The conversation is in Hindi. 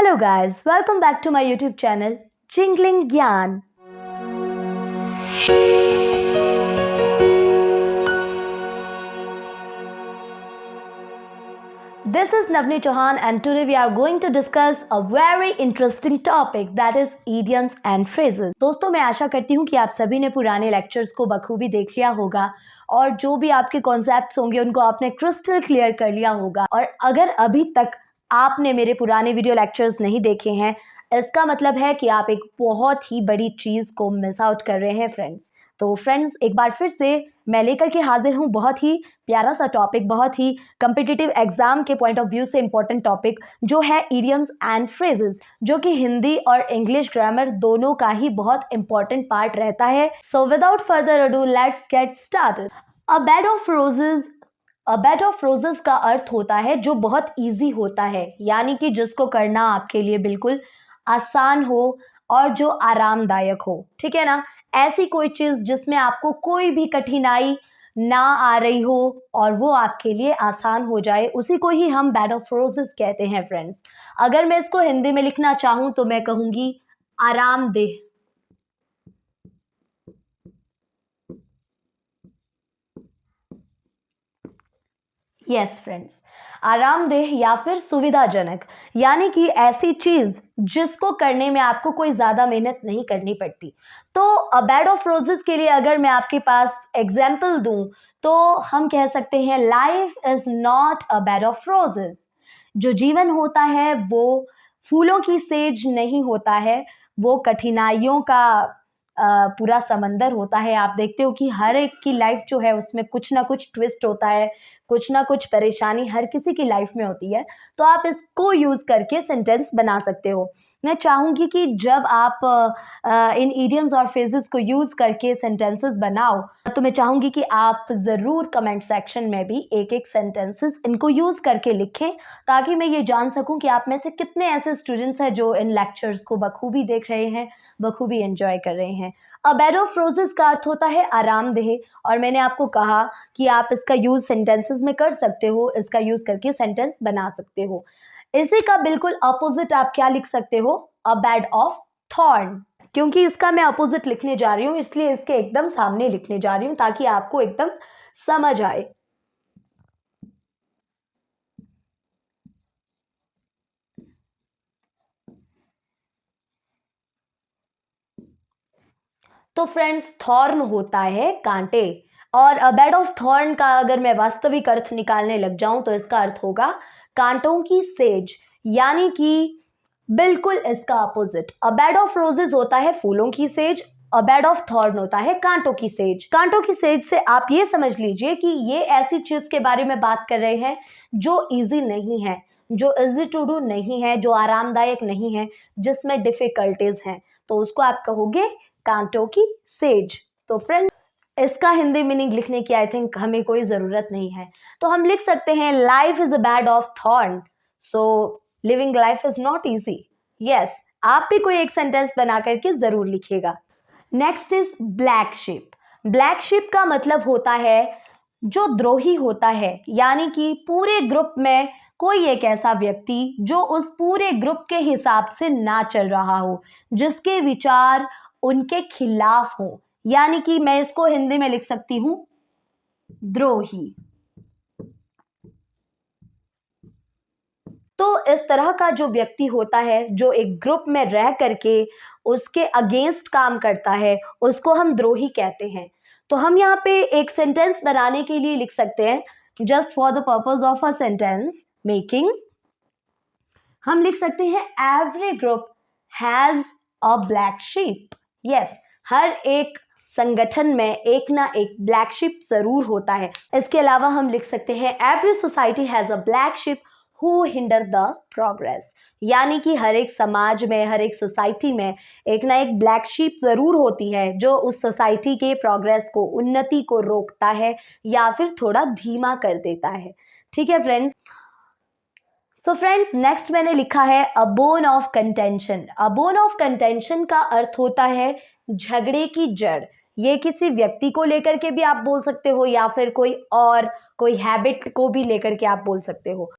Hello guys, welcome back to my YouTube channel Jingling Gyan. This is Navni Chauhan and today we are going to discuss a very interesting topic that is idioms and phrases. दोस्तों मैं आशा करती हूँ कि आप सभी ने पुराने लेक्चर्स को बखूबी देख लिया होगा और जो भी आपके कॉन्सेप्ट्स होंगे उनको आपने क्रिस्टल क्लियर कर लिया होगा। और अगर अभी तक आपने मेरे पुराने वीडियो लेक्चर्स नहीं देखे हैं, इसका मतलब है कि आप एक बहुत ही बड़ी चीज़ को मिस आउट कर रहे हैं फ्रेंड्स। तो फ्रेंड्स एक बार फिर से मैं लेकर के हाजिर हूँ बहुत ही प्यारा सा टॉपिक, बहुत ही कम्पिटिटिव एग्जाम के पॉइंट ऑफ व्यू से इम्पोर्टेंट टॉपिक जो है इडियम्स एंड फ्रेजेस, जो कि हिंदी और इंग्लिश ग्रामर दोनों का ही बहुत इंपॉर्टेंट पार्ट रहता है। So without further ado let's get started. A bed of roses, a bed of roses का अर्थ होता है जो बहुत ईजी होता है, यानी कि जिसको करना आपके लिए बिल्कुल आसान हो और जो आरामदायक हो, ठीक है ना। ऐसी कोई चीज़ जिसमें आपको कोई भी कठिनाई ना आ रही हो और वो आपके लिए आसान हो जाए, उसी को ही हम बेड ऑफ रोजेस कहते हैं फ्रेंड्स। अगर मैं इसको हिंदी में लिखना चाहूँ तो मैं कहूँगी आरामदेह। यस फ्रेंड्स, आरामदेह या फिर सुविधाजनक, यानी कि ऐसी चीज जिसको करने में आपको कोई ज्यादा मेहनत नहीं करनी पड़ती। तो अ बेड ऑफ रोजेस के लिए अगर मैं आपके पास एग्जाम्पल दूं तो हम कह सकते हैं life is not a bed of roses. जो जीवन होता है वो फूलों की सेज नहीं होता है, वो कठिनाइयों का पूरा समंदर होता है। आप देखते हो कि हर एक की लाइफ जो है उसमें कुछ ना कुछ ट्विस्ट होता है, कुछ ना कुछ परेशानी हर किसी की लाइफ में होती है। तो आप इसको यूज करके सेंटेंस बना सकते हो। मैं चाहूंगी कि जब आप इन इडियम्स और फ्रेजेस को यूज करके सेंटेंसेस बनाओ तो मैं चाहूंगी कि आप जरूर कमेंट सेक्शन में भी एक एक सेंटेंसेस इनको यूज करके लिखें, ताकि मैं ये जान सकूं कि आप में से कितने ऐसे स्टूडेंट्स हैं जो इन लेक्चर्स को बखूबी देख रहे हैं, बखूबी एंजॉय कर रहे हैं। अ बेड ऑफ रोजेस का अर्थ होता है आरामदेह, और मैंने आपको कहा कि आप इसका यूज सेंटेंसेस में कर सकते हो, इसका यूज करके सेंटेंस बना सकते हो। इसी का बिल्कुल अपोजिट आप क्या लिख सकते हो, अ बेड ऑफ थॉर्न। क्योंकि इसका मैं अपोजिट लिखने जा रही हूँ इसलिए इसके एकदम सामने लिखने जा रही हूँ ताकि आपको एकदम समझ आए। तो फ्रेंड्स थॉर्न होता है कांटे, और अ बेड ऑफ थॉर्न का अगर मैं वास्तविक अर्थ निकालने लग जाऊं तो इसका अर्थ होगा कांटों की सेज, यानी कि बिल्कुल इसका opposite. A bed of roses होता है फूलों की says, a bed of thorn होता है कांटों की सेज। कांटों की सेज से आप ये समझ लीजिए कि ये ऐसी चीज के बारे में बात कर रहे हैं जो इजी नहीं है, जो इजी टू डू नहीं है, जो आरामदायक नहीं है, जिसमें डिफिकल्टीज हैं, तो उसको आप कहोगे कांटों की सेज। तो फ्रेंड इसका हिंदी मीनिंग लिखने की आई थिंक हमें कोई जरूरत नहीं है, तो हम लिख सकते हैं life is a bed of thorn, so living life is not easy. Yes, आप भी कोई एक सेंटेंस बना करके जरूर लिखिएगा। Next is black ship. Black ship का मतलब होता है जो द्रोही होता है, यानी कि पूरे ग्रुप में कोई एक ऐसा व्यक्ति जो उस पूरे ग्रुप के हिसाब से ना चल रहा हो, जिसके विचार उनके खिलाफ हो, यानी कि मैं इसको हिंदी में लिख सकती हूं द्रोही। तो इस तरह का जो व्यक्ति होता है जो एक ग्रुप में रह करके उसके अगेंस्ट काम करता है, उसको हम द्रोही कहते हैं। तो हम यहाँ पे एक सेंटेंस बनाने के लिए लिख सकते हैं, just for the purpose of a sentence making हम लिख सकते हैं every group has a black sheep. Yes, हर एक संगठन में एक ना एक ब्लैक शिप जरूर होता है। इसके अलावा हम लिख सकते हैं every society has a black ship who hinder the progress, यानी कि हर एक समाज में, हर एक सोसाइटी में एक ना एक ब्लैक शिप जरूर होती है जो उस सोसाइटी के प्रोग्रेस को, उन्नति को रोकता है या फिर थोड़ा धीमा कर देता है। ठीक है फ्रेंड्स। सो फ्रेंड्स नेक्स्ट मैंने लिखा है a bone of contention. A bone of contention का अर्थ होता है झगड़े की जड़। ये किसी व्यक्ति को लेकर के भी आप बोल सकते हो या फिर कोई और कोई हैबिट को भी लेकर के आप बोल सकते हो।